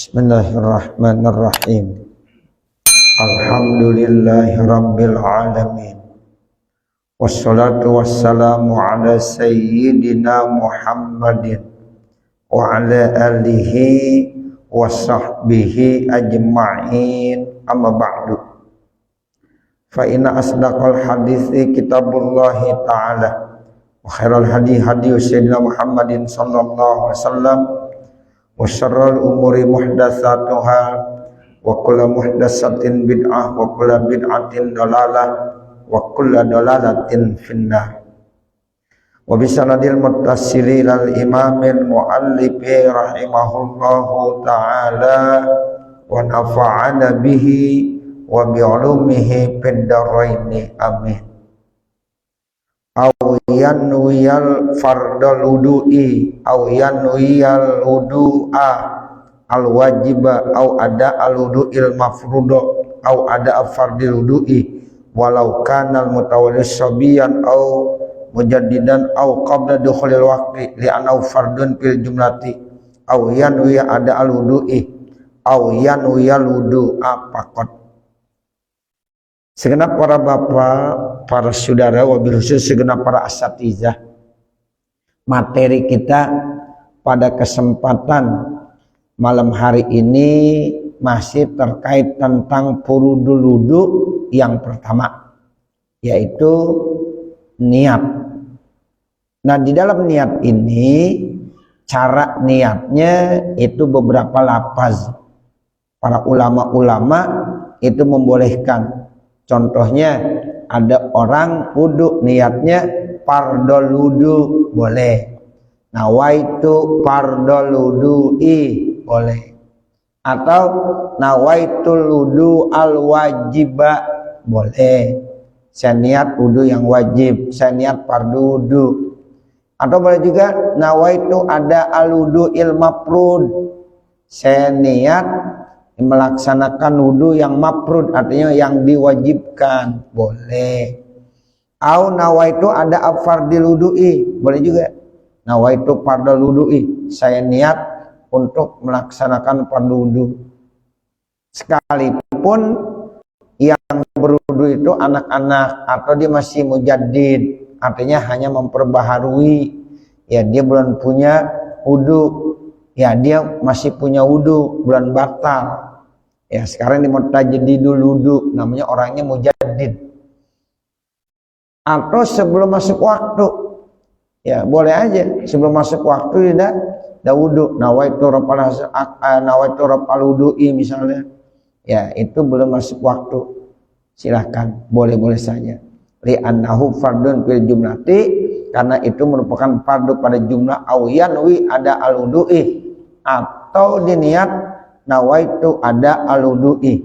Bismillahirrahmanirrahim. Alhamdulillahi rabbil alamin. Wassalatu wassalamu ala sayyidina Muhammadin wa ala alihi wa sahbihi ajma'in, amma ba'du. Fa inna asdaqal hadithi kitabullahi ta'ala wa khairal hadi sayyidina Muhammadin sallallahu alaihi wasallam wa syarrul umuri muhdatsatuha wa kullu muhdatsatin bid'ah wa kullu bid'atin dalalah wa kullu dalalatin finnar. Wa bisanadil muttasili lal imamil muallifi rahimahullahu ta'ala wa nafa'ana bihi wa bi'ulumihi fid dharaini amin. Aw yanwiyal fardal wudu'i aw yanwiyal wudu'a al wajiba aw ada al wudu'il mafrudo aw ada fardil wudu'i walau kana al mutawallis sabiyan aw mujaddidan aw qabla dukhulil waqti li anau fardun fil jumlati aw yanwiya ada al wudu'i aw yanwiyal wudu'a faqat. Segenap para bapak, para saudara, wabil khusus segenap para asatizah, materi kita pada kesempatan malam hari ini masih terkait tentang furudul wudu yang pertama, yaitu niat. Nah, di dalam niat ini cara niatnya itu beberapa lafaz. Para ulama-ulama itu membolehkan. Contohnya ada orang wudu niatnya fardhul wudu boleh. Nawaitu fardhul wudu'i boleh. Atau nawaitul wudu al wajiba boleh. Saya niat wudu yang wajib, saya niat fardhu wudu. Atau boleh juga nawaitu ada al wudu'il mafrud. Saya niat melaksanakan wudu yang mafrud, artinya yang diwajibkan, boleh. Au nawaitu ada fardil wudu'i, boleh juga. Nawaitu fardil wudu'i, saya niat untuk melaksanakan fardhu wudu. Sekalipun yang berwudu itu anak-anak atau dia masih mujaddid, artinya hanya memperbaharui, ya dia belum punya wudu, ya dia masih punya wudu, belum batal. Ya sekarang di mutajaddidul wudu, namanya orangnya mujaddid. Atau sebelum masuk waktu, ya boleh aja sebelum masuk waktu tidak ada wudu. Nawaitu raf'al wudu'i misalnya, ya itu belum masuk waktu, silahkan, boleh-boleh saja. Li'annahu fardun fil jumlati, karena itu merupakan fardu pada jumlah. Au yanwi ada al wudu'i, atau diniat nawaitu ada al wudu'i,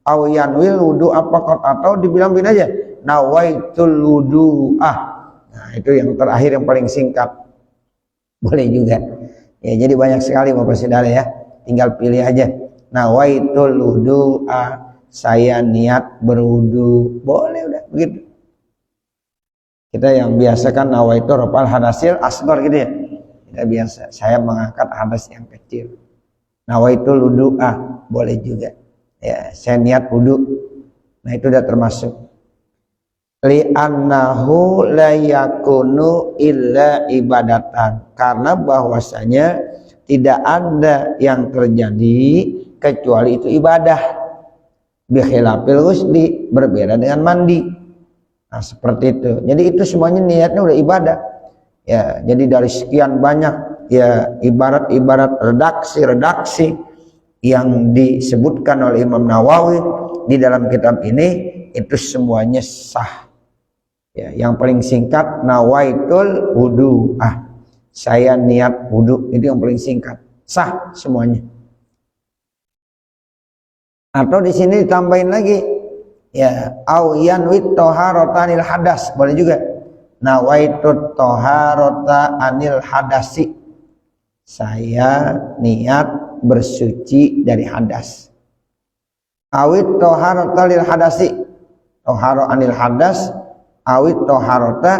aw yanwil wudu apakot, atau dibilang begini aja nawaitul wudu'ah. Nah itu yang terakhir yang paling singkat, boleh juga ya. Jadi banyak sekali bapak saudara ya, tinggal pilih aja. Nawaitul wudu'ah, saya niat berwudu, boleh, udah begitu. Kita yang biasa kan nawaitu raf'al hadasil asghar gitu ya, kita biasa saya mengangkat hadas yang kecil. Nawaitul wudu'ah, boleh juga. Ya, saya niat wudu. Nah, itu udah termasuk. Li'annahu la yakunu illa ibadatan. Karena bahwasanya tidak ada yang terjadi kecuali itu ibadah. Bikhilafil ghusli, berbeda dengan mandi. Nah, seperti itu. Jadi itu semuanya niatnya udah ibadah. Ya, jadi dari sekian banyak ya ibarat-ibarat redaksi yang disebutkan oleh Imam Nawawi di dalam kitab ini, itu semuanya sah. Ya, yang paling singkat nawaitul wudu'ah, saya niat wudu, itu yang paling singkat, sah semuanya. Atau di sini ditambahin lagi, ya, au yanwit taharatanil hadas, boleh juga. Nawaitut taharata anil hadasi, saya niat bersuci dari hadas. Awit taharata lil hadasi, tahara anil hadas, awit taharata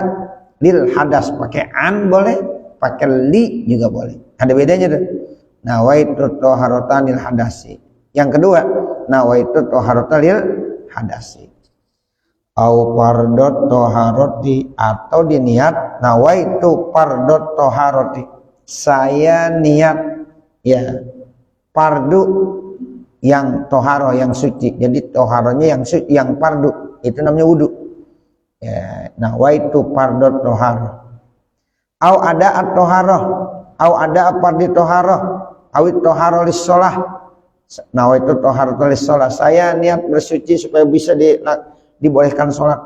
lil hadas, pakai an boleh, pakai li juga boleh. Ada bedanya tuh. nawaitu toharotanil hadasi. Yang kedua, nawaitu toharotanil hadasi. Au fardot toharoti, atau diniat nawaitu fardot toharoti. Saya niat ya fardu yang toharo, yang suci. Jadi toharonya yang suci, yang fardu, itu namanya wudu. Ya, nawaitu fardot toharo. Au ada at-toharoh, au ada fardi toharoh, awit toharo lis sholah. Nawaitu toharo lis sholah. Saya niat bersuci supaya bisa dibolehkan sholat.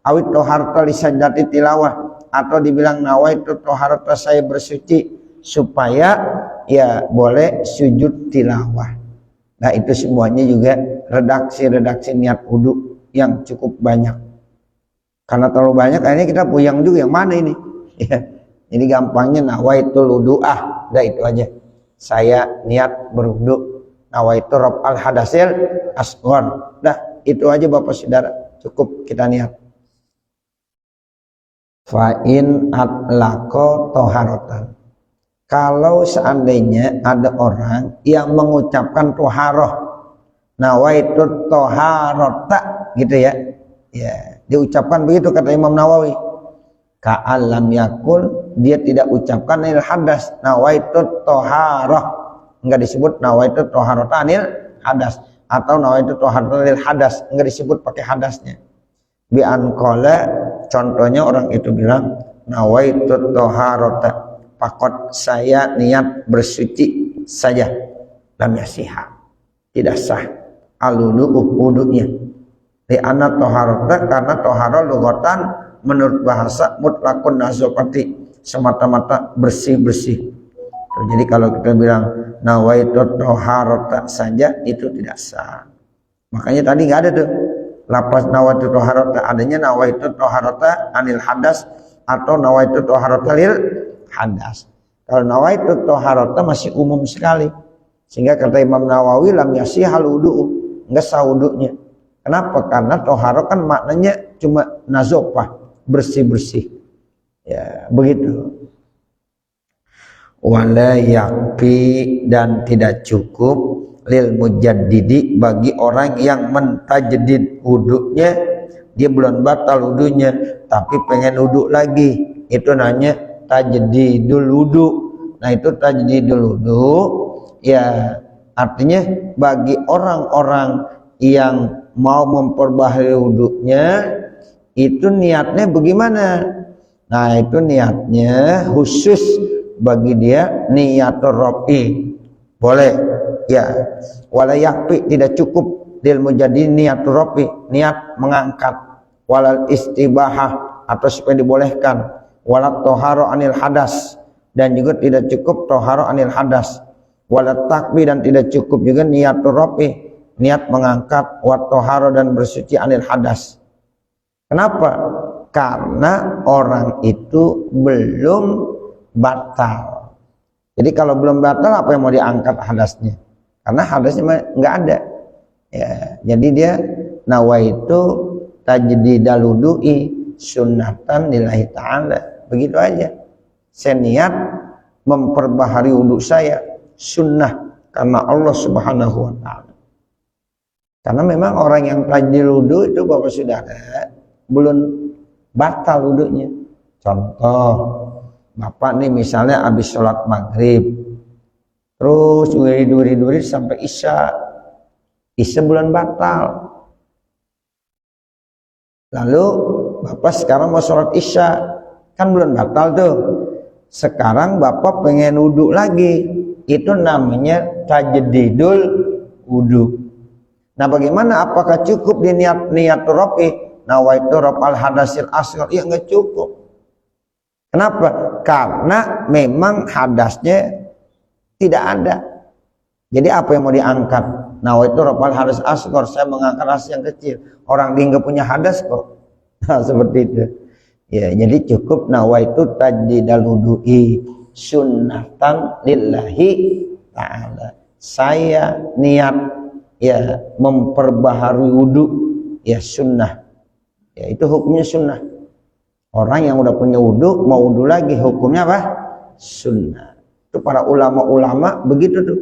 Awit toharo lis sajdati tilawah, atau dibilang nawaitu toharo saya bersuci supaya ya boleh sujud tilawah. Nah itu semuanya juga redaksi niat wudu yang cukup banyak. Karena terlalu banyak akhirnya kita puyang juga yang mana ini. Ya. Jadi gampangnya nawaitul wudu'ah, dah itu aja. Saya niat berwudu, nawaitu raf'al hadasil asghar. Dah itu aja Bapak Saudara, cukup kita niat. Fa in atlaqo toharotan. Kalau seandainya ada orang yang mengucapkan toharoh, nawaitu toharota gitu ya, ya diucapkan begitu kata Imam Nawawi. Ka'alam yakul, dia tidak ucapkan anil hadas, nawaitu toharoh, enggak disebut nawaitu toharota anil hadas, atau nawaitu toharota anil hadas, enggak disebut pakai hadasnya. Bi anqala, contohnya orang itu bilang nawaitu toharota, pakot saya niat bersuci saja, lam yasihha, tidak sah alulu wudunya. Li anna toharota, karena toharo lugatan menurut bahasa mutlakun nazofati, semata-mata bersih-bersih. Jadi kalau kita bilang nawaitu toharota saja, itu tidak sah. Makanya tadi nggak ada tuh lafaz nawaitu toharota, adanya nawaitu toharota anil hadas atau nawaitu toharota lil hadas. Kalau nawaitu toharota masih umum sekali, sehingga kata Imam Nawawi lam yasihal wudu, enggak sah wudunya. Kenapa? Karena toharo kan maknanya cuma nazofah, bersih-bersih. Ya, begitu. Wala yakfi, dan tidak cukup lil mujaddidi, bagi orang yang mentajdid wudunya, dia belum batal wudunya tapi pengen wudu lagi. Itu namanya tajdidul wudu. Nah, itu tajdidul wudu ya artinya bagi orang-orang yang mau memperbaharui wudunya, itu niatnya bagaimana? Nah itu niatnya khusus bagi dia niatur rafi, boleh ya. Wala yakfi, tidak cukup dia menjadi niatur rafi, niat mengangkat. Walal istibahah, atau supaya dibolehkan. Walat toharo anil hadas, dan juga tidak cukup toharo anil hadas. Walat takbir, dan tidak cukup juga niatur rafi, niat mengangkat. Wat toharo, dan bersuci anil hadas. Kenapa? Karena orang itu belum batal. Jadi kalau belum batal, apa yang mau diangkat hadasnya? Karena hadasnya nggak ada. Ya, jadi dia nawaitu tajdidal wudu'i sunnatan lillahi ta'ala. Begitu aja. Saya niat memperbaharui wudu saya sunnah karena Allah Subhanahu wa taala. Karena memang orang yang tajdidul wudu itu Bapak Saudara belum batal wudunya. Contoh, Bapak nih misalnya habis sholat maghrib, terus duri-duri sampai isya bulan batal. Lalu Bapak sekarang mau sholat isya, kan bulan batal tuh. Sekarang Bapak pengen wudu lagi, itu namanya tajdidul wudu. Nah bagaimana? Apakah cukup di niat rafi? Nawaitu raf'al hadasil asghar? Ya nggak cukup. Kenapa? Karena memang hadasnya tidak ada. Jadi apa yang mau diangkat? Nawaitu raf'al hadas asghar, saya mengangkat hadas yang kecil. Orang dia nggak punya hadas kok. Nah, seperti itu. Ya, jadi cukup nawaitu tajdidal wudu'i sunnatan lillahi ta'ala. Saya niat ya memperbaharui wudu ya sunnah. Ya, itu hukumnya sunnah. Orang yang udah punya wudu mau wudu lagi, hukumnya apa? Sunnah. Itu para ulama-ulama begitu tuh.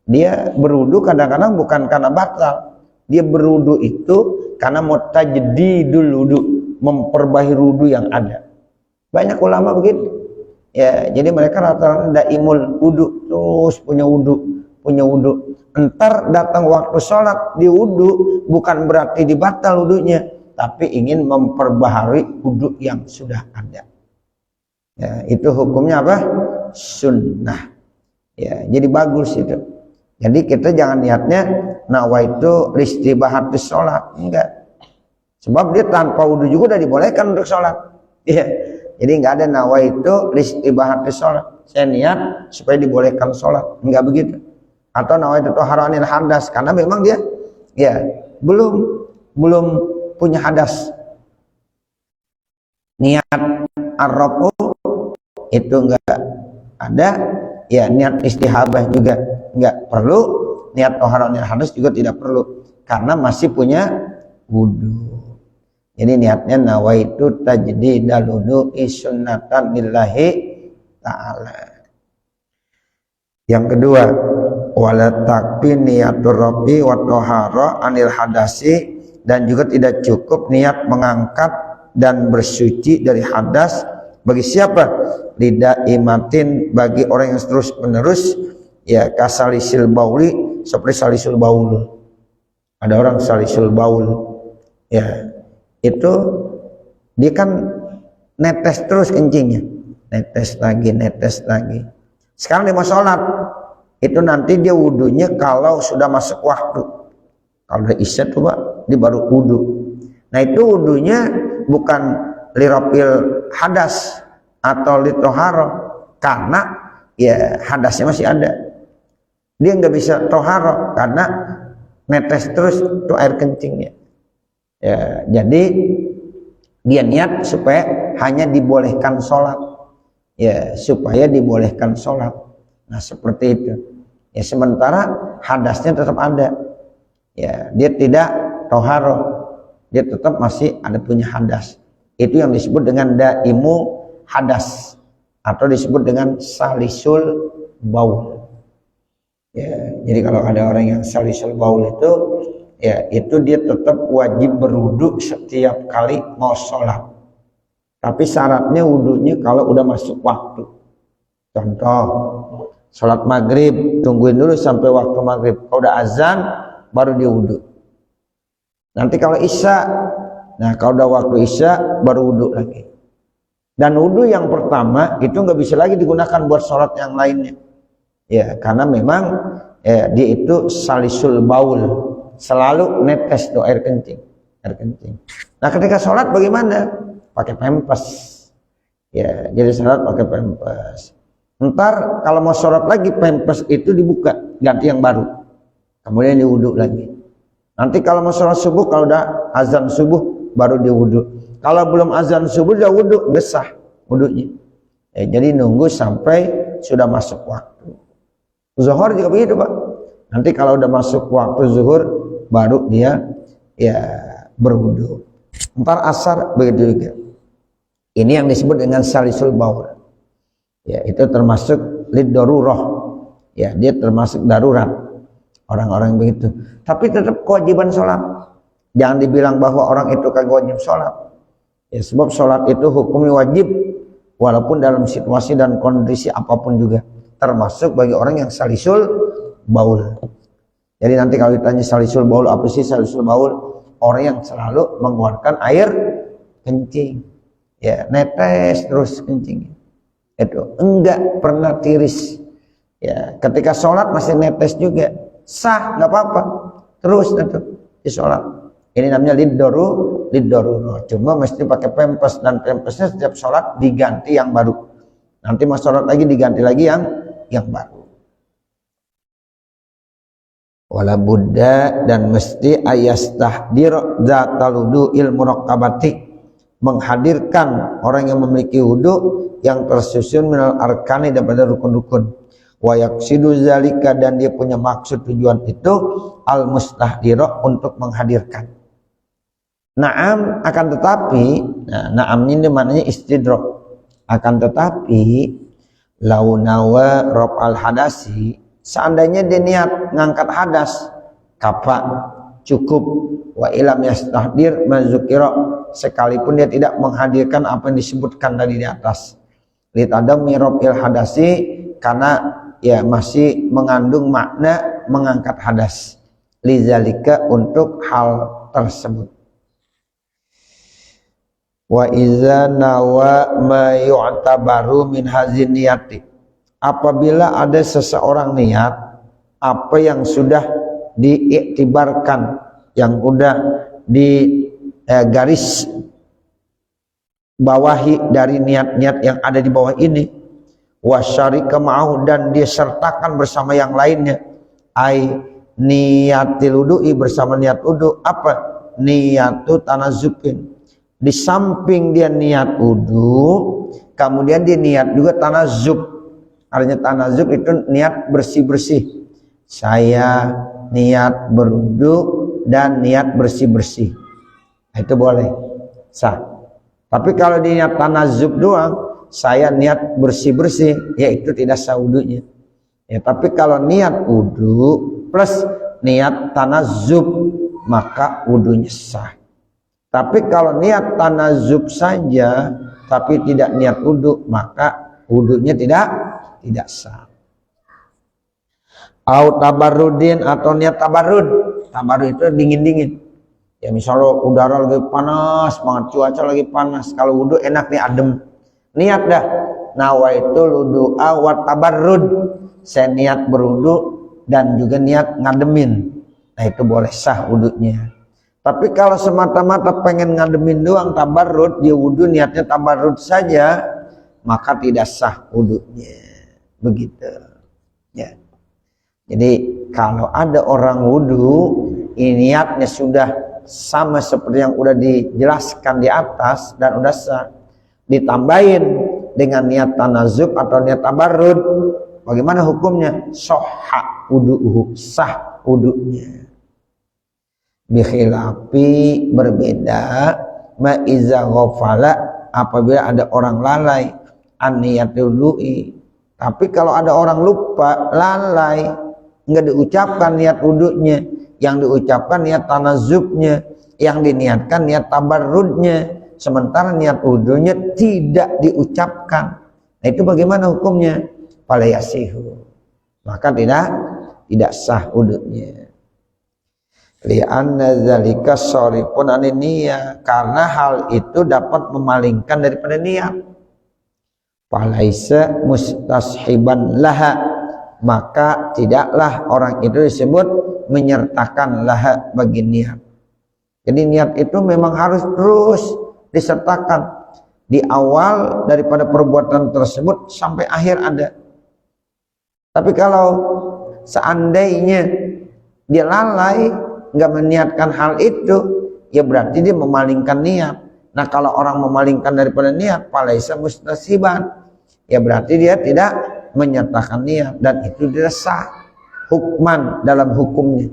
Dia berwudu kadang-kadang bukan karena batal. Dia berwudu itu karena mau tajdidul wudu, memperbaharui wudu yang ada. Banyak ulama begitu. Ya, jadi mereka rata-rata daimul wudu, terus punya wudu. Entar datang waktu sholat di wudu bukan berarti dibatal wudunya, tapi ingin memperbaharui wudu yang sudah ada. Ya, itu hukumnya apa? Sunnah. Ya, jadi bagus itu. Jadi kita jangan niatnya nawaitu listibahatus sholat, enggak. Sebab dia tanpa wudu juga udah dibolehkan untuk sholat. Ya. Jadi enggak ada nawaitu listibahatus sholat. Saya niat supaya dibolehkan sholat, enggak begitu. Atau nawaitu toharanil hadas, karena memang dia ya belum punya hadas. Niat ar-rafu itu enggak ada. Ya, niat istihabah juga enggak perlu, niat toharanil hadas juga tidak perlu karena masih punya wudu. Jadi niatnya nawaitu tajdidal wudu'i sunnatan lillahi ta'ala. Yang kedua, wala takfi niatur rabbi wa tohara anil hadasi, dan juga tidak cukup niat mengangkat dan bersuci dari hadas bagi siapa? Lidaimatin, bagi orang yang terus menerus, ya kasalisil bauli, seperti salisul baul. Ada orang salisul baul, ya itu dia kan netes terus kencingnya, netes lagi. Sekarang dia mau sholat, itu nanti dia wudunya kalau sudah masuk waktu. Kalau udah isya tuh Pak, dia baru wudu. Nah itu wudunya bukan lirafil hadas atau litoharo, karena ya hadasnya masih ada. Dia nggak bisa toharo karena netes terus itu air kencingnya. Ya, jadi dia niat supaya hanya dibolehkan sholat, ya supaya dibolehkan sholat. Nah seperti itu. Ya sementara hadasnya tetap ada. Ya dia tidak toharo, dia tetap masih ada punya hadas. Itu yang disebut dengan daimul hadas atau disebut dengan salisul baul. Ya, jadi kalau ada orang yang salisul baul itu, ya itu dia tetap wajib berwudu setiap kali mau sholat. Tapi syaratnya wudunya kalau udah masuk waktu. Contoh, sholat maghrib tungguin dulu sampai waktu maghrib. Kalau udah azan baru dia wudu. Nanti kalau isya, nah kalau udah waktu isya baru wudu lagi. Dan wudu yang pertama itu nggak bisa lagi digunakan buat sholat yang lainnya. Ya, karena memang dia itu salisul baul, selalu netes tuh air kencing. Nah ketika sholat bagaimana? Pakai pempes. Ya, jadi sholat pakai pempes. Ntar kalau mau sholat lagi pempes itu dibuka, ganti yang baru. Kemudian diwudu lagi. Nanti kalau mau sholat subuh, kalau udah azan subuh baru diwudu. Kalau belum azan subuh udah wudu, besar wudunya. Jadi nunggu sampai sudah masuk waktu. Zuhur juga begitu Pak. Nanti kalau udah masuk waktu zuhur baru dia ya berwudu. Ntar asar begitu juga. Ini yang disebut dengan salisul baul. Ya itu termasuk lid-darurah. Ya dia termasuk darurat. Orang-orang begitu. Tapi tetap kewajiban sholat. Jangan dibilang bahwa orang itu kagak wajib sholat. Ya, sebab sholat itu hukumnya wajib walaupun dalam situasi dan kondisi apapun juga, termasuk bagi orang yang salisul baul. Jadi nanti kalau ditanya salisul baul apa sih salisul baul? Orang yang selalu mengeluarkan air kencing, ya netes terus kencing. Itu enggak pernah tiris. Ya ketika sholat masih netes juga, sah nggak apa-apa, terus itu di sholat. Ini namanya lid-darurah. Cuma mesti pakai pempes, dan pempesnya setiap sholat diganti yang baru. Nanti mau sholat lagi diganti lagi yang baru. Wala budda, dan mesti ayastahdir zatal wudu'il muraqqabati, menghadirkan orang yang memiliki wudu yang tersusun minal arkani daripada rukun-rukun. Wa yaqsidu zalika, dan dia punya maksud tujuan itu al mustahdira, untuk menghadirkan. Naam, akan tetapi, nah, naamnya ini maknanya istidrak. Akan tetapi lau nawa raf'al hadasi, seandainya dia niat ngangkat hadas, kafa cukup, wa ilam yastahdir mazukira, sekalipun dia tidak menghadirkan apa yang disebutkan tadi di atas, litadammi raf'il hadasi, karena ya masih mengandung makna mengangkat hadas, lizalika untuk hal tersebut. Wa iza nawa ma yu'tabaru min hazin niyati, apabila ada seseorang niat apa yang sudah diiktibarkan, yang udah di garis bawahi dari niat-niat yang ada di bawah ini, wasyarika ma'ahu, dan dia sertakan bersama yang lainnya, ai niyatil wudu'i, bersama niat wudu, apa niyatu tanazubin, di samping dia niat wudu kemudian dia niat juga tanazub. Artinya tanazub itu niat bersih-bersih, saya niat berwudu dan niat bersih-bersih, itu boleh, sah. Tapi kalau dia niat tanazub doang, saya niat bersih-bersih, ya itu tidak sah wudunya. Ya, tapi kalau niat wudu plus niat tanazub, maka wudunya sah. Tapi kalau niat tanazub saja tapi tidak niat wudu, maka wudunya tidak sah. Au tabarrudin, atau niat tabarrud. Tabarrud itu dingin-dingin. Ya misalnya udara lagi panas banget, cuaca lagi panas, kalau wudu enak nih adem. Niat dah, nawaitul wudu'a wa tabarrud, saya niat berwudu dan juga niat ngademin. Nah itu boleh sah wudunya. Tapi kalau semata-mata pengen ngademin doang tabarrud, dia wudu niatnya tabarrud saja, maka tidak sah wudunya. Begitu. Ya. Jadi kalau ada orang wudu, ini niatnya sudah sama seperti yang udah dijelaskan di atas dan udah sah, ditambahin dengan niat tanazub atau niat tabarrud, bagaimana hukumnya? Sahha wudu'uhu, sah wudunya. Bikhilafi, berbeda, ma'iza ghafala, apabila ada orang lalai an niyatil wudu'i. Tapi kalau ada orang lupa, lalai, enggak diucapkan niat wudunya, yang diucapkan niat tanazubnya, yang diniatkan niat tabarrudnya, sementara niat wudunya tidak diucapkan. Nah itu bagaimana hukumnya? Fala yasihu, maka tidak sah wudunya. Li'anna dzalika sharifun anin niyah, karena hal itu dapat memalingkan daripada niat. Falaisa mustashiban laha, maka tidaklah orang itu disebut menyertakan laha bagi niat. Jadi niat itu memang harus terus disertakan di awal daripada perbuatan tersebut sampai akhir ada. Tapi kalau seandainya dia lalai, nggak meniatkan hal itu, ya berarti dia memalingkan niat. Nah kalau orang memalingkan daripada niat, falaisa mustasiban, ya berarti dia tidak menyertakan niat, dan itu tidak sah hukman dalam hukumnya.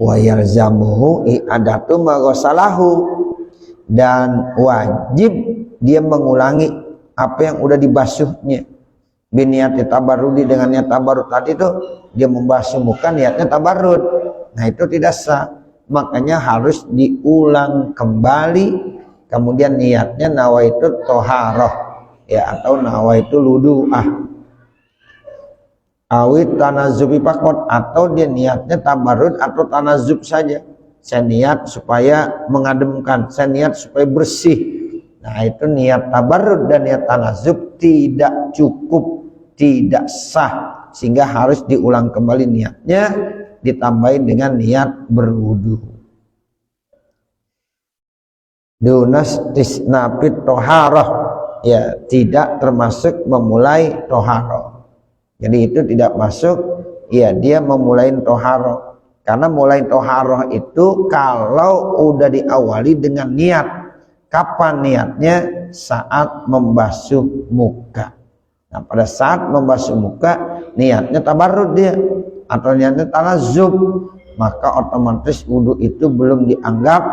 Wa yalzamuhu i'adatu ma ghasalahu, dan wajib dia mengulangi apa yang udah dibasuhnya. Biniat tabarrudi, dengan niat tabarrud tadi itu dia membasuh muka, niatnya tabarrud. Nah itu tidak sah, makanya harus diulang kembali. Kemudian niatnya nawaitu toharoh, ya, atau nawaitu ludu'ah, awit tanazubi pakot, atau dia niatnya tabarrud atau tanazub saja. Saya niat supaya mengademkan, saya niat supaya bersih. Nah itu niat tabarrud dan niat tanazub tidak cukup, tidak sah, sehingga harus diulang kembali niatnya, ditambahin dengan niat berwudu. Dunas tisnapit toharoh, ya tidak termasuk memulai toharoh. Jadi itu tidak masuk, ya dia memulai toharoh. Karena mulai toharoh itu kalau udah diawali dengan niat. Kapan niatnya? Saat membasuh muka. Nah pada saat membasuh muka niatnya tabarrud dia atau niatnya tanazub, maka otomatis wudu itu belum dianggap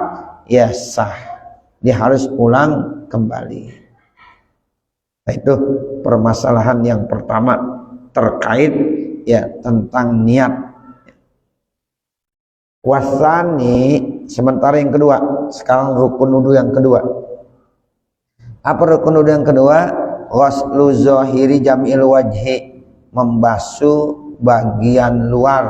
ya sah, dia harus ulang kembali. Nah, itu permasalahan yang pertama terkait ya tentang niat. Wasani, sementara yang kedua, sekarang rukun wudu yang kedua. Apa rukun wudu yang kedua? Ghuslu zahiri jam'il wajhi, membasuh bagian luar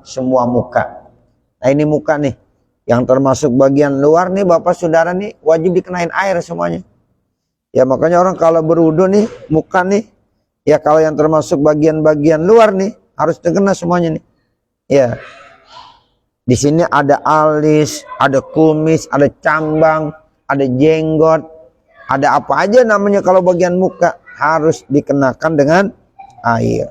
semua muka. Nah, ini muka nih, yang termasuk bagian luar nih Bapak Saudara nih wajib dikenain air semuanya. Ya makanya orang kalau berwudu nih, muka nih, ya kalau yang termasuk bagian-bagian luar nih harus terkena semuanya nih. Ya. Di sini ada alis, ada kumis, ada cambang, ada jenggot, ada apa aja namanya kalau bagian muka harus dikenakan dengan air.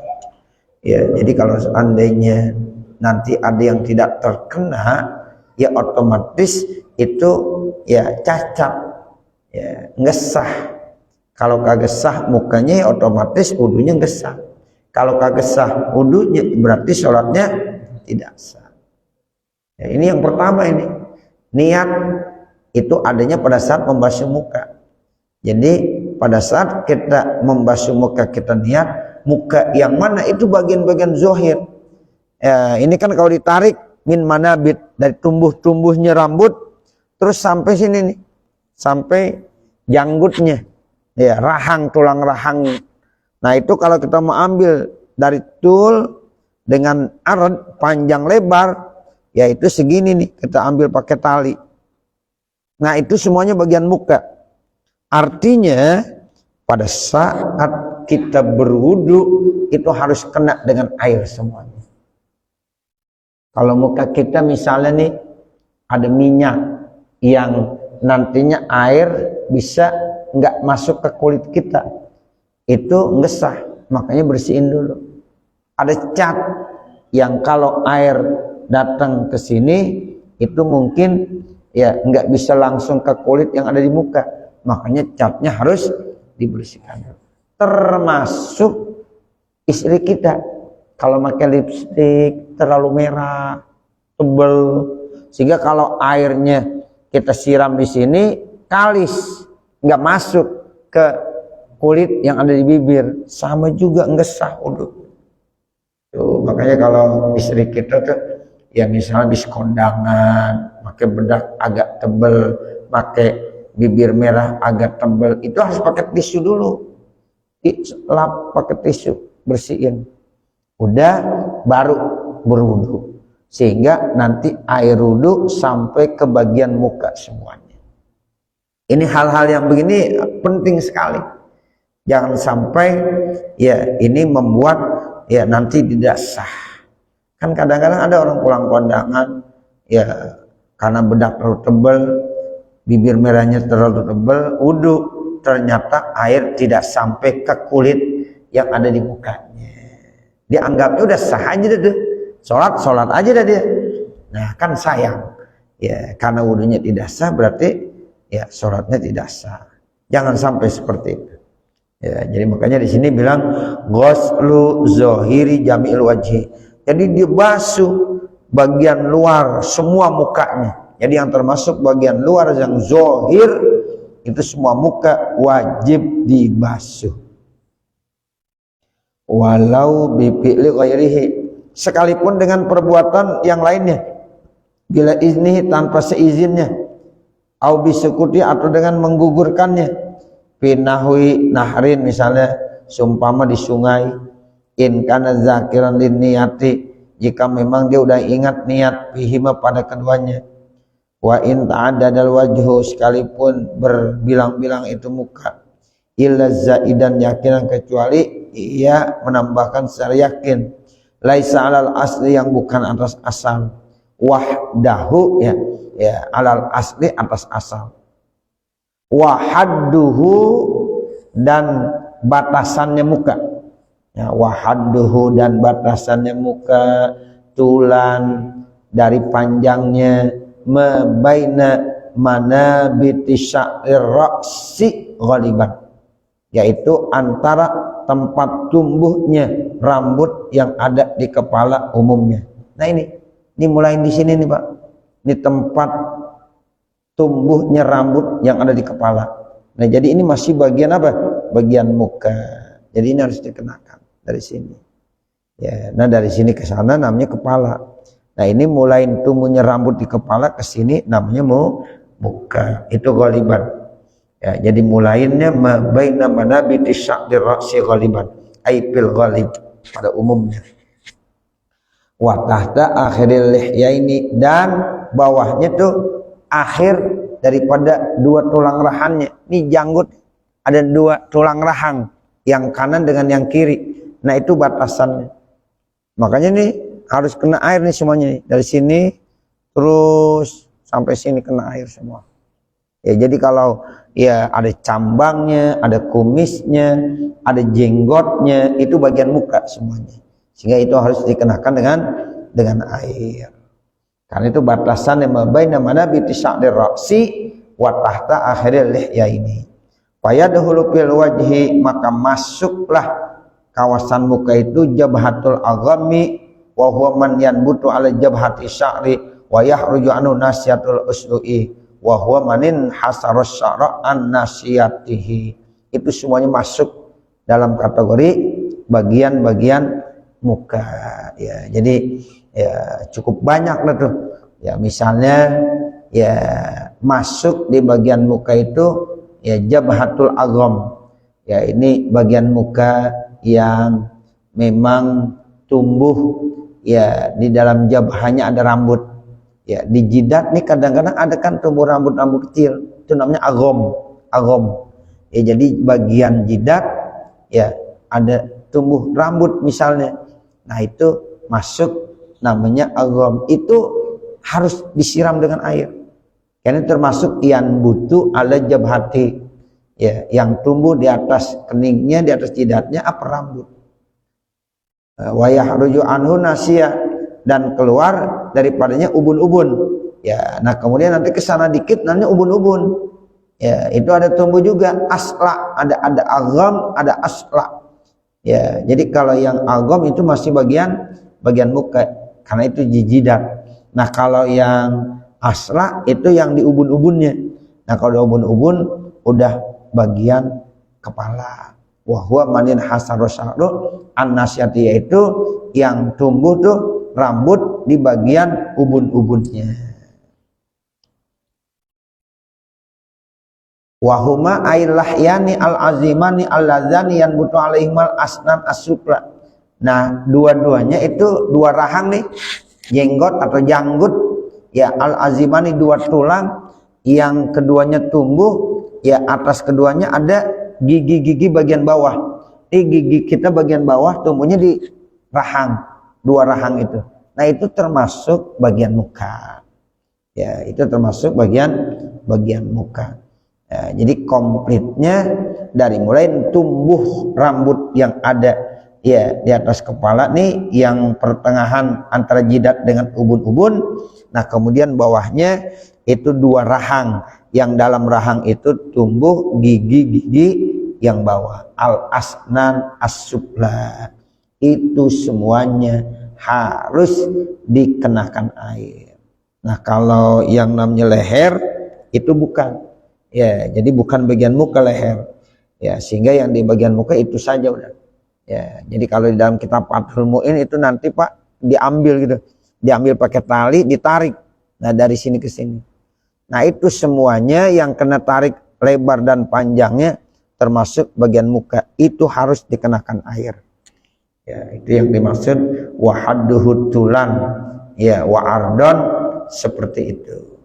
Ya, jadi kalau seandainya nanti ada yang tidak terkena, ya otomatis itu ya cacat, ya nggak sah. Kalau kagak sah mukanya, ya otomatis wudunya nggak sah. Kalau kagak sah wudunya, berarti sholatnya tidak sah. Ya, ini yang pertama ini. Niat itu adanya pada saat membasuh muka. Jadi pada saat kita membasuh muka kita niat, muka yang mana itu bagian-bagian zahir. Ya, ini kan kalau ditarik min manabit, dari tumbuh-tumbuhnya rambut terus sampai sini nih. Sampai janggutnya. Ya, rahang, tulang rahang. Nah, itu kalau kita mau ambil dari tul dengan arad panjang lebar, yaitu segini nih, kita ambil pakai tali. Nah, itu semuanya bagian muka. Artinya pada saat kita berwudu itu harus kena dengan air semuanya. Kalau muka kita misalnya nih ada minyak yang nantinya air bisa nggak masuk ke kulit kita, itu nggak sah, makanya bersihin dulu. Ada cat yang kalau air datang ke sini itu mungkin ya nggak bisa langsung ke kulit yang ada di muka, makanya catnya harus dibersihkan. Termasuk istri kita kalau pakai lipstik terlalu merah tebal, sehingga kalau airnya kita siram di sini kalis nggak masuk ke kulit yang ada di bibir, sama juga nggak sah wudu. Tuh, makanya kalau istri kita tuh ya misalnya habis kondangan, pakai bedak agak tebel, pakai bibir merah agak tebel, itu harus pakai tisu dulu, lap pakai tisu, bersihin, udah baru berwudu, sehingga nanti air wudu sampai ke bagian muka semuanya. Ini hal-hal yang begini penting sekali, jangan sampai ya ini membuat ya nanti tidak sah. Kan kadang-kadang ada orang pulang kondangan ya karena bedak terlalu tebal, bibir merahnya terlalu tebal, wudu, ternyata air tidak sampai ke kulit yang ada di mukanya. Dia anggapnya udah sah aja deh, sholat aja dah dia. Nah kan sayang ya, karena wudunya tidak sah berarti ya sholatnya tidak sah. Jangan sampai seperti itu. Ya, jadi makanya di sini bilang ghuslu zahiri jami'il wajhi. Jadi dia basuh bagian luar semua mukanya. Jadi yang termasuk bagian luar yang zahir itu semua muka wajib dibasuh. Walau bifi'li ghairihi, sekalipun dengan perbuatan yang lainnya. Bila izni tanpa seizinnya. Au bisukuti atau dengan menggugurkannya. Pinahwi nahrin misalnya sumpama di sungai. In kana zakiran lin niyati, jika memang dia udah ingat niat bihima pada keduanya. Wa in ta'addadal wajhu, sekalipun berbilang-bilang itu muka. Illa zaidan yakinan, kecuali ia menambahkan secara yakin. Laisa alal asli, yang bukan atas asal. Wahdahu ya alal asli, atas asal. Wahadduhu, dan batasannya muka. Ya, wahadduhu, dan batasannya muka, tulan dari panjangnya, mabaina manabiti sya'ir ra'si ghaliban, yaitu antara tempat tumbuhnya rambut yang ada di kepala umumnya. Nah ini mulai di sini nih Pak, di tempat tumbuhnya rambut yang ada di kepala. Nah jadi ini masih bagian apa? bagian muka. Jadi ini harus dikenakan dari sini. Ya, nah dari sini ke sana namanya kepala. Nah ini mulai tumbuhnya rambut di kepala ke sini namanya muka. Itu ghaliban. Ya, jadi mulainya baina manabiti sya'ri ra'si ghaliban. Ai fil ghalib pada umumnya. Wa tahta akhiril lihyaini, dan bawahnya tuh akhir daripada dua tulang rahangnya. Ini janggut ada dua tulang rahang, yang kanan dengan yang kiri. Nah itu batasannya. Makanya nih harus kena air nih semuanya nih. Dari sini terus sampai sini kena air semua. Ya jadi kalau ya ada cambangnya, ada kumisnya, ada jenggotnya, itu bagian muka semuanya. Sehingga itu harus dikenakan dengan air. Karena itu batasan yang baina manabiti sya'ri ra'si wa tahta akhiril lihyaini. Fayadkhulu fil wajhi, maka masuklah kawasan muka itu jabhatul aghammi wa huwa man yanbutu ala jabhati sya'ri wa yahruju anhu nasiyatul uslu'i wa huwa manin hasaras sya'ra an nasiyatihi. Itu semuanya masuk dalam kategori bagian-bagian muka. Ya, jadi ya cukup banyak lah tuh. Ya misalnya ya masuk di bagian muka itu ya jabhatul agham. Ya ini bagian muka yang memang tumbuh ya di dalam jabhanya ada rambut. Ya di jidat nih kadang-kadang ada kan tumbuh rambut-rambut kecil, itu namanya agham. Ya jadi bagian jidat ya ada tumbuh rambut misalnya. Nah itu masuk namanya agham. Itu harus disiram dengan air. Karena termasuk yang butuh ala jabhati. Ya, yang tumbuh di atas keningnya, di atas jidatnya apa rambut. Wa yahruju anhu nasiyah, dan keluar daripadanya ubun-ubun. Ya, nah kemudian nanti ke sana dikit namanya ubun-ubun. Ya, itu ada tumbuh juga asla, ada agham, ada asla. Ya, jadi kalau yang agham itu masih bagian muka karena itu jidat. Nah, kalau yang asla itu yang di ubun-ubunnya. Nah, kalau di ubun-ubun udah bagian kepala. Wa huwa manin hasarus sya'ru an-nasyati, yaitu yang tumbuh tuh rambut di bagian ubun-ubunnya. Wahuma ailahyani al-azimani al-ladzani yanbutu alaihimal asnan as-sufla. Nah, dua-duanya itu dua rahang nih, jenggot atau janggut ya, al-azimani dua tulang, yang keduanya tumbuh ya, atas keduanya ada gigi-gigi bagian bawah. Gigi kita bagian bawah tumbuhnya di rahang, dua rahang itu. Nah, itu termasuk bagian muka. Ya, itu termasuk bagian muka. Ya, jadi komplitnya dari mulai tumbuh rambut yang ada ya di atas kepala nih, yang pertengahan antara jidat dengan ubun-ubun. Nah, kemudian bawahnya itu dua rahang, yang dalam rahang itu tumbuh gigi-gigi yang bawah, al-asnan as-sufla. Itu semuanya harus dikenakan air. Nah, kalau yang namanya leher itu bukan. Ya, jadi bukan bagian muka leher. Ya, sehingga yang di bagian muka itu saja udah. Ya, jadi kalau di dalam kitab Fathul Mu'in itu nanti Pak diambil gitu. Diambil pakai tali, ditarik. Nah, dari sini ke sini. Nah, itu semuanya yang kena tarik lebar dan panjangnya termasuk bagian muka itu harus dikenakan air. Ya, itu yang dimaksud wahadduhu tulan. Ya, wa ardon, seperti itu.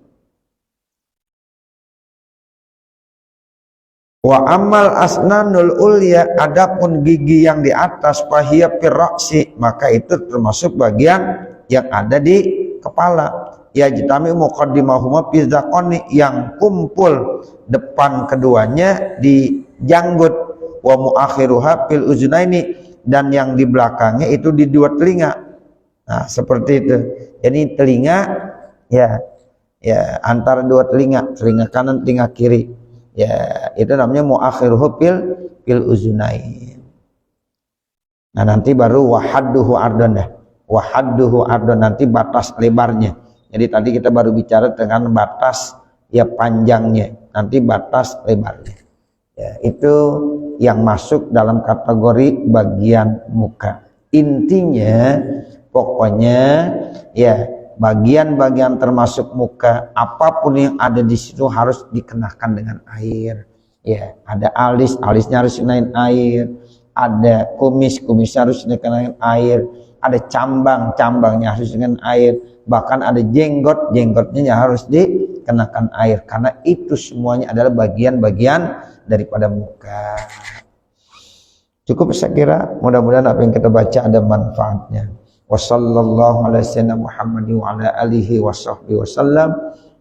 Wa amal asnanul ulya, adapun gigi yang di atas fahiya firraksi, maka itu termasuk bagian yang ada di kepala. Ya jitami muqaddimahuma fi dzaqani, yang kumpul depan keduanya di janggut, wa muakhiruha fil uznaini, dan yang di belakangnya itu di dua telinga. Nah, seperti itu. Jadi telinga ya antara dua telinga kanan, telinga kiri. Ya, itu namanya muakhiruhu fil uzunain. Nah, nanti baru wahadduhu ardon ya. Wahadduhu ardon, nanti batas lebarnya. Jadi tadi kita baru bicara dengan batas ya panjangnya, nanti batas lebarnya. Ya, itu yang masuk dalam kategori bagian muka. Intinya pokoknya ya bagian-bagian termasuk muka apapun yang ada di situ harus dikenakan dengan air. Ya, ada alis, alisnya harus dikenain air. Ada kumis, kumisnya harus dikenain air. Ada cambang, cambangnya harus dengan air. Bahkan ada jenggot, jenggotnya harus dikenakan air. Karena itu semuanya adalah bagian-bagian daripada muka. Cukup saya kira, mudah-mudahan apa yang kita baca ada manfaatnya. Wassallallahu ala sayyidina Muhammad wa ala alihi wa sahbihi wasallam.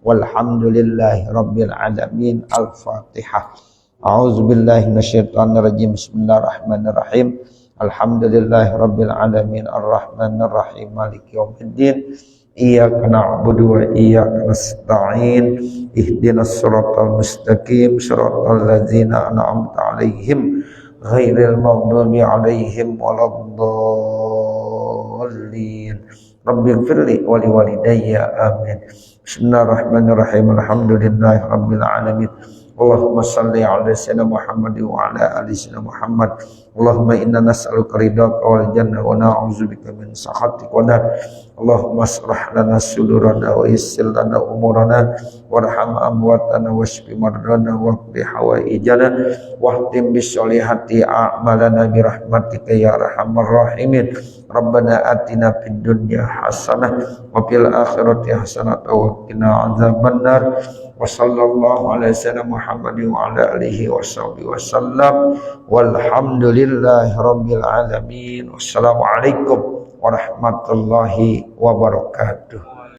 Walhamdulillahi rabbil alamin. Al-Fatihah. A'udzu billahi minasyaitonir rajim. Bismillahirrahmanirrahim. Alhamdulillahi rabbil alamin. Arrahmanir rahim. Maliki yaumiddin. Iyyaka na'budu wa iyyaka nasta'in. Ihdinas siratal mustaqim. Siratal ladzina an'amta 'alaihim ghairil maghdubi 'alaihim waladdallin. Rabbighfirli wa liwalidayya. Amin. Bismillahirrahmanirrahim. Alhamdulillahi rabbil alamin. Allahumma salli ala sayyidina Muhammad wa ala ali sayyidina Muhammad. Allahumma inna nas'aluka ridhaka wal jannah wa na'udzubika min sakhatika wa nar. Allahumma asrah lana sudurana wa yassir lana umurana warham amwatana washfi mardana waqdi hawaijana wahtim bisolihati a'malana birahmatika ya arhamar rahimin. Rabbana atina fid dunya hasanah wa fil akhirati hasanah wa qina adzabannar. Wa sallallahu ala sayyidina Muhammad wa ala alihi washabbihi wasallam. Walhamdulillahi rabbil alamin. Wassalamualaikum warahmatullahi wabarakatuh.